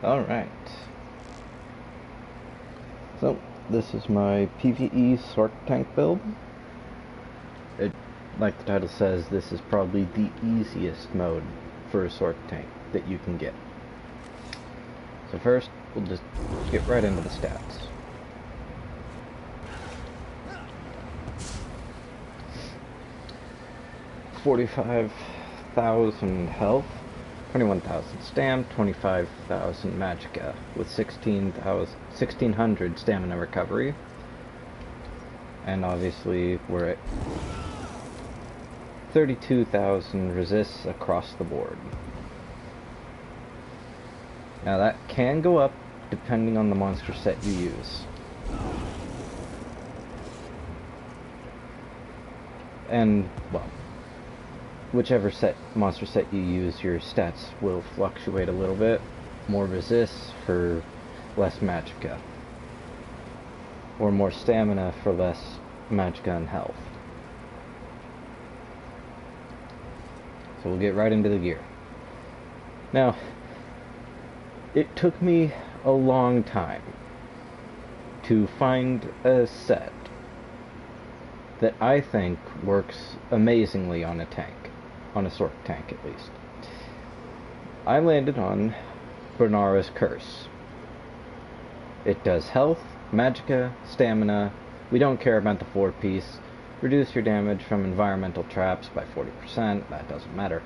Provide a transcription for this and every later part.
Alright. So, this is my PvE sorc tank build. It, like the title says, this is probably the easiest mode for a sorc tank that you can get. So first, we'll just get right into the stats. $45,000 health, 21,000 stam, 25,000 magicka, with 1,600 stamina recovery. And obviously we're at 32,000 resists across the board. Now that can go up depending on the monster set you use. And, well, whichever monster set you use, your stats will fluctuate a little bit. More resists for less magicka, or more stamina for less magicka and health. So we'll get right into the gear. Now, it took me a long time to find a set that I think works amazingly on a tank. On a sorc tank, at least. I landed on Bernara's Curse. It does health, magicka, stamina. We don't care about the 4-piece. Reduce your damage from environmental traps by 40%. That doesn't matter.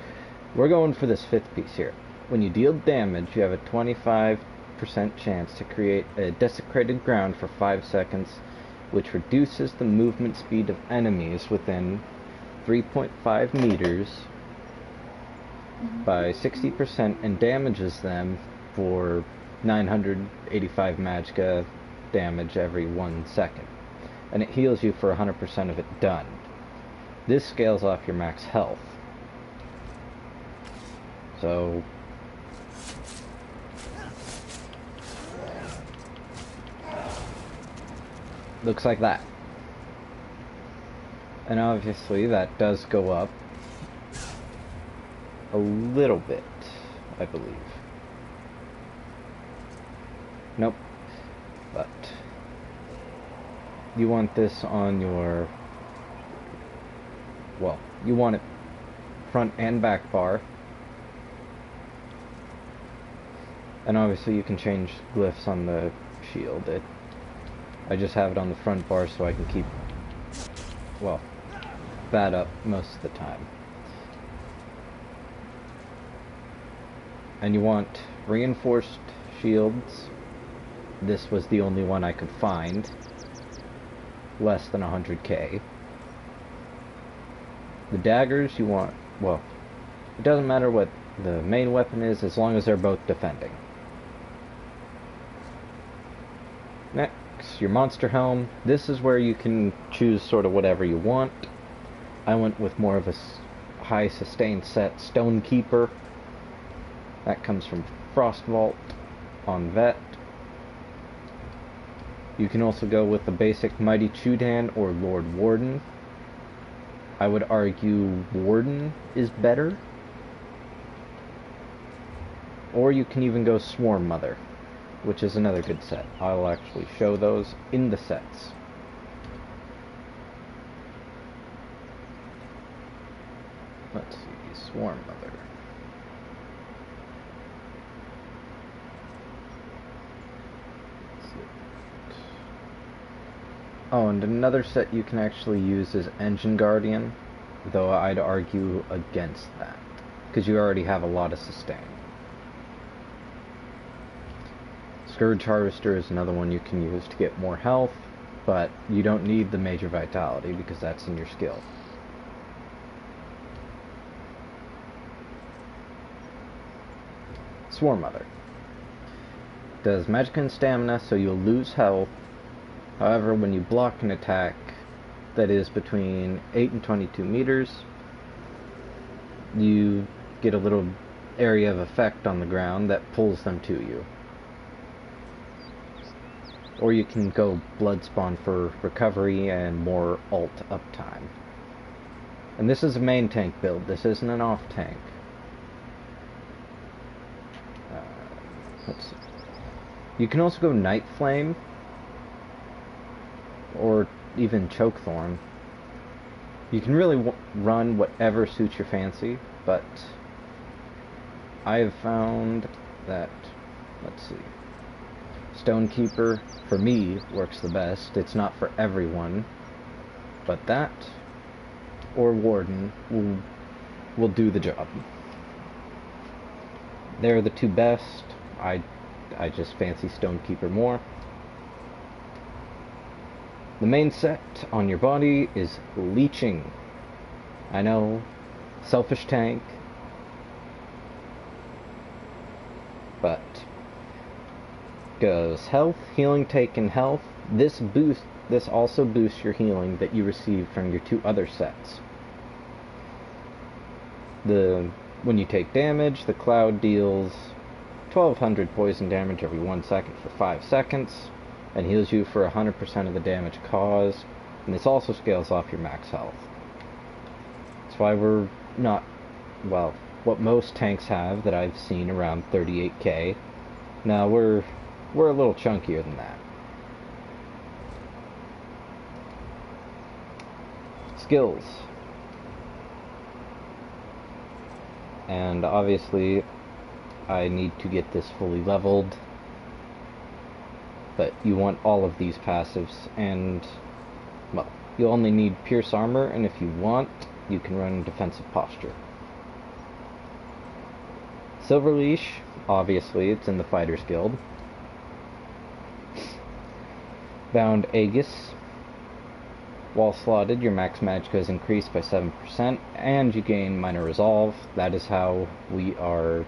We're going for this 5th piece here. When you deal damage, you have a 25% chance to create a desecrated ground for 5 seconds, which reduces the movement speed of enemies within 3.5 meters by 60% and damages them for 985 magicka damage every 1 second. And it heals you for 100% of it done. This scales off your max health. So looks like that. And obviously that does go up a little bit, I believe. Nope. But you want this on your, well, you want it front and back bar. And obviously you can change glyphs on the shield. I just have it on the front bar so I can keep, well, that up most of the time. And you want reinforced shields. This was the only one I could find. Less than 100k. The daggers you want, well, it doesn't matter what the main weapon is as long as they're both defending. Next, your monster helm. This is where you can choose sort of whatever you want. I went with more of a high sustained set, Stonekeeper. That comes from Frost Vault on Vet. You can also go with the basic Mighty Chudan or Lord Warden. I would argue Warden is better. Or you can even go Swarm Mother, which is another good set. I'll actually show those in the sets. Let's see, Swarm Mother. Oh, and another set you can actually use is Engine Guardian, though I'd argue against that, because you already have a lot of sustain. Scourge Harvester is another one you can use to get more health, but you don't need the Major Vitality because that's in your skill. Swarm Mother does magic and stamina, so you'll lose health. However, when you block an attack that is between 8 and 22 meters, you get a little area of effect on the ground that pulls them to you. Or you can go Bloodspawn for recovery and more ult uptime. And this is a main tank build, this isn't an off tank. Let's see. You can also go Night Flame, or even Chokethorn. You can really run whatever suits your fancy, but I have found that, let's see, Stonekeeper, for me, works the best. It's not for everyone, but that, or Warden, will do the job. They're the two best. I just fancy Stonekeeper more. The main set on your body is Leeching. I know, selfish tank, but goes health, healing taken health. This also boosts your healing that you receive from your two other sets. When you take damage, the cloud deals 1200 poison damage every 1 second for 5 seconds, and heals you for 100% of the damage caused, and this also scales off your max health. That's why we're not, well, what most tanks have that I've seen around 38k. Now we're a little chunkier than that. Skills. And obviously I need to get this fully leveled, but you want all of these passives, and well, you only need Pierce Armor, and if you want, you can run Defensive Posture. Silverleash, obviously, it's in the Fighters Guild. Bound Aegis. While slotted, your max magicka is increased by 7%, and you gain Minor Resolve. That is how we are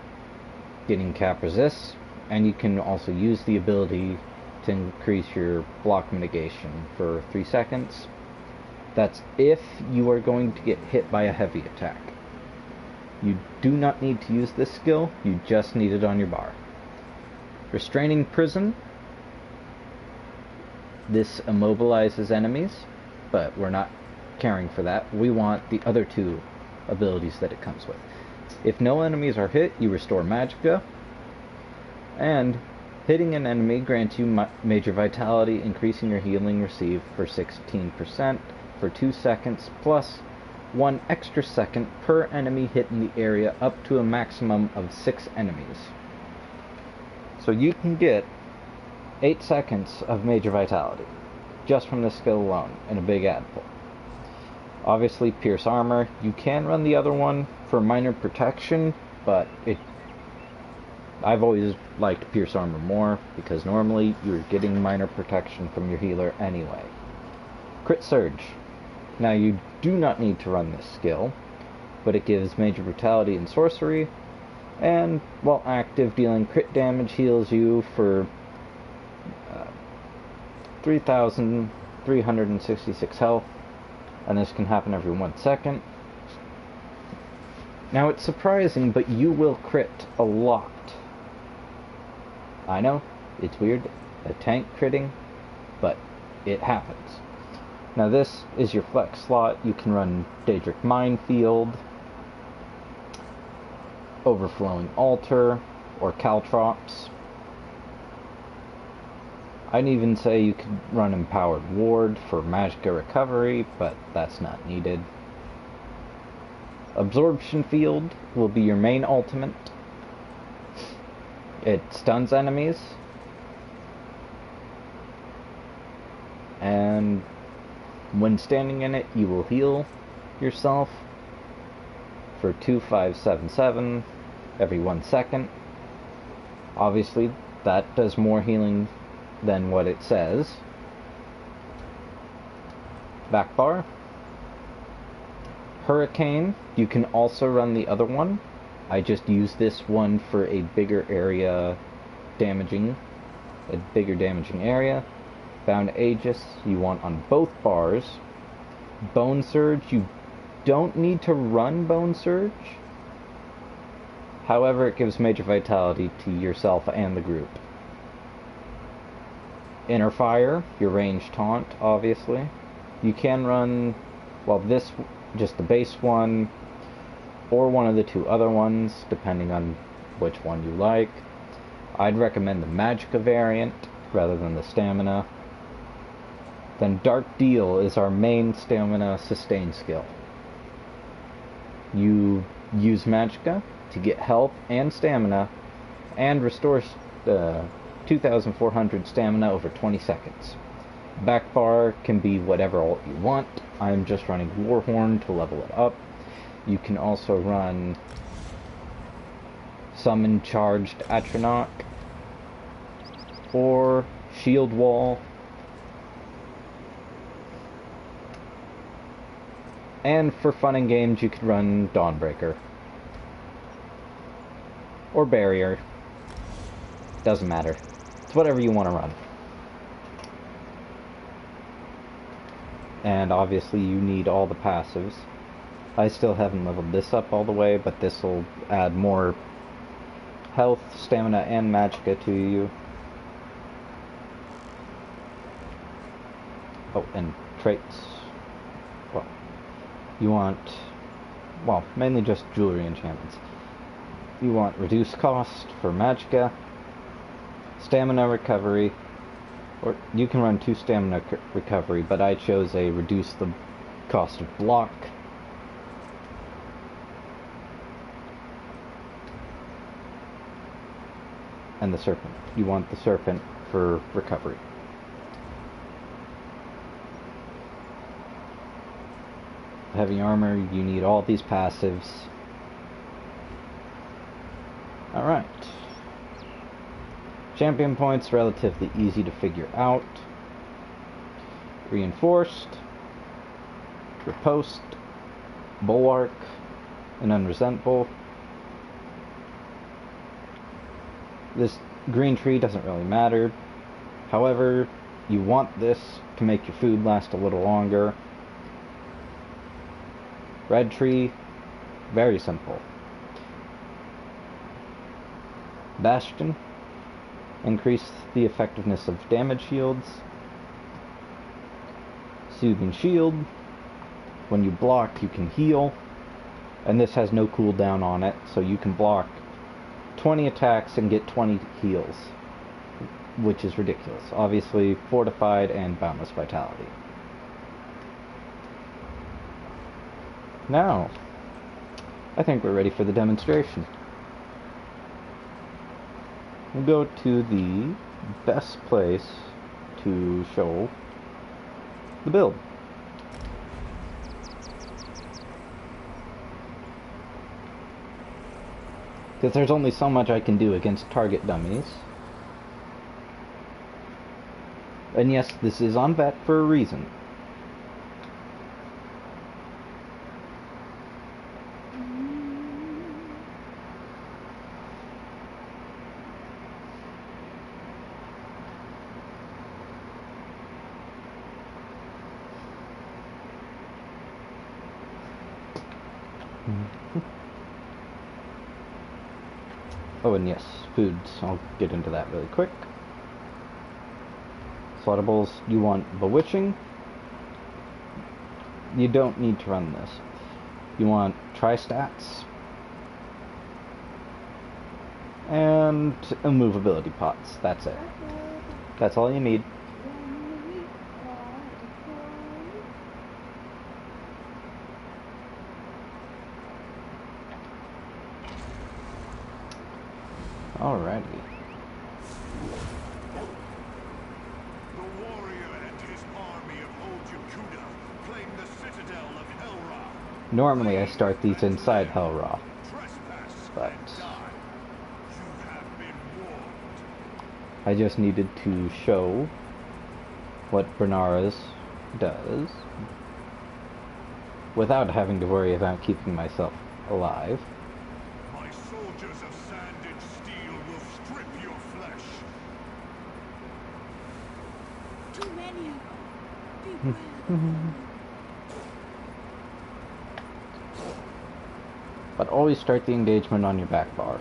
getting cap resists, and you can also use the ability to increase your block mitigation for 3 seconds. That's if you are going to get hit by a heavy attack. You do not need to use this skill, you just need it on your bar. Restraining Prison. This immobilizes enemies, but we're not caring for that. We want the other two abilities that it comes with. If no enemies are hit, you restore magicka, and hitting an enemy grants you Major Vitality, increasing your healing received for 16% for 2 seconds, plus 1 extra second per enemy hit in the area, up to a maximum of 6 enemies. So you can get 8 seconds of Major Vitality just from this skill alone, in a big ad pull. Obviously, Pierce Armor. You can run the other one for minor protection, but I've always liked Pierce Armor more, because normally you're getting minor protection from your healer anyway. Crit Surge. Now, you do not need to run this skill, but it gives Major Brutality and Sorcery, and while active, dealing crit damage heals you for 3,366 health, and this can happen every 1 second. Now, it's surprising, but you will crit a lot. I know, it's weird, a tank critting, but it happens. Now, this is your flex slot. You can run Daedric Minefield, Overflowing Altar, or Caltrops. I'd even say you could run Empowered Ward for magicka recovery, but that's not needed. Absorption Field will be your main ultimate. It stuns enemies, and when standing in it, you will heal yourself for 2,577 every 1 second. Obviously, that does more healing than what it says. Back bar. Hurricane. You can also run the other one. I just use this one for a bigger area damaging, area. Bound Aegis, you want on both bars. Bone Surge, you don't need to run Bone Surge. However, it gives Major Vitality to yourself and the group. Inner Fire, your ranged taunt, obviously. You can run, well, this, just the base one, or one of the two other ones, depending on which one you like. I'd recommend the Magicka variant rather than the stamina. Then Dark Deal is our main stamina sustain skill. You use Magicka to get health and stamina and restores 2,400 stamina over 20 seconds. Back bar can be whatever ult you want. I'm just running Warhorn to level it up. You can also run Summon Charged Atronach or Shield Wall. And for fun and games, you can run Dawnbreaker. Or Barrier. Doesn't matter. It's whatever you want to run. And obviously you need all the passives. I still haven't leveled this up all the way, but this will add more health, stamina, and magicka to you. Oh, and traits. Well, you want, well, mainly just jewelry enchantments. You want reduced cost for magicka, stamina recovery, or you can run 2 stamina recovery, but I chose a reduce the cost of block. And the serpent. You want the serpent for recovery. Heavy armor, you need all these passives. Alright. Champion points, relatively easy to figure out. Reinforced, Riposte, Bulwark, and Unresentful. This green tree doesn't really matter. However, you want this to make your food last a little longer. Red tree, very simple. Bastion, increase the effectiveness of damage shields. Soothing shield, when you block you can heal, and this has no cooldown on it, so you can block 20 attacks and get 20 heals, which is ridiculous. Obviously, fortified and boundless vitality. Now, I think we're ready for the demonstration. We'll go to the best place to show the build. Because there's only so much I can do against target dummies. And yes, this is on vet for a reason. Oh, and yes, foods. I'll get into that really quick. Slaughtables, you want Bewitching. You don't need to run this. You want Tri-Stats. And Immovability Pots. That's it. That's all you need. Alrighty. The warrior and his army of old Yakuda claim the citadel of Helra. Normally I start these inside Helra, but I just needed to show what Bernara's does without having to worry about keeping myself alive. My soldiers of sand and steel will strip your flesh. Too many of them. Beware. But always start the engagement on your back bar.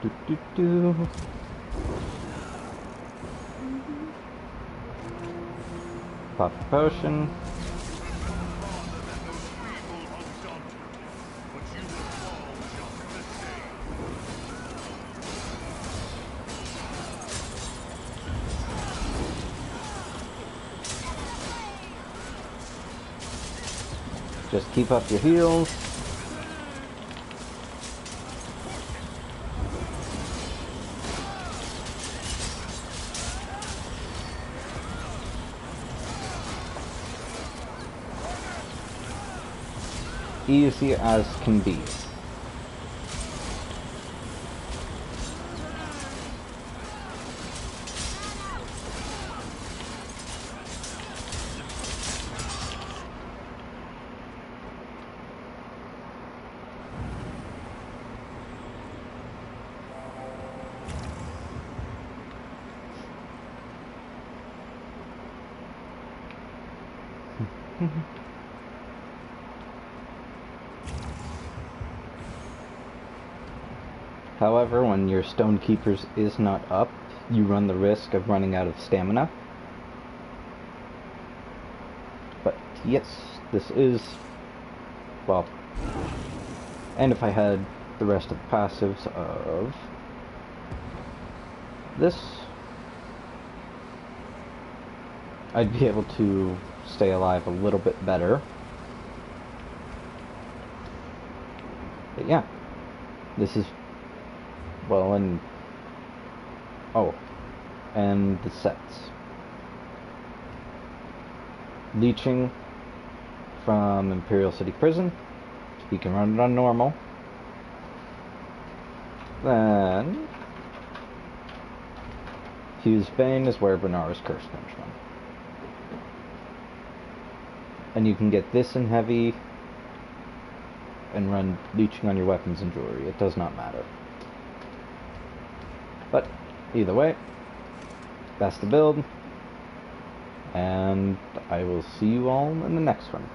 Do, do, do. Pop a potion. Farther than those feeble undaunted, but you will fall just the same. Just keep up your heals. Easy as can be. However, when your Stonekeeper's is not up, you run the risk of running out of stamina. But yes, this is, well, and if I had the rest of the passives of this, I'd be able to stay alive a little bit better. But yeah, this is, well, and, oh, and the sets. Leeching from Imperial City Prison. You can run it on normal. Then, Fused Bane is where Bernara's Curse comes from. And you can get this in heavy and run leeching on your weapons and jewelry. It does not matter. But either way, that's the build. And I will see you all in the next one.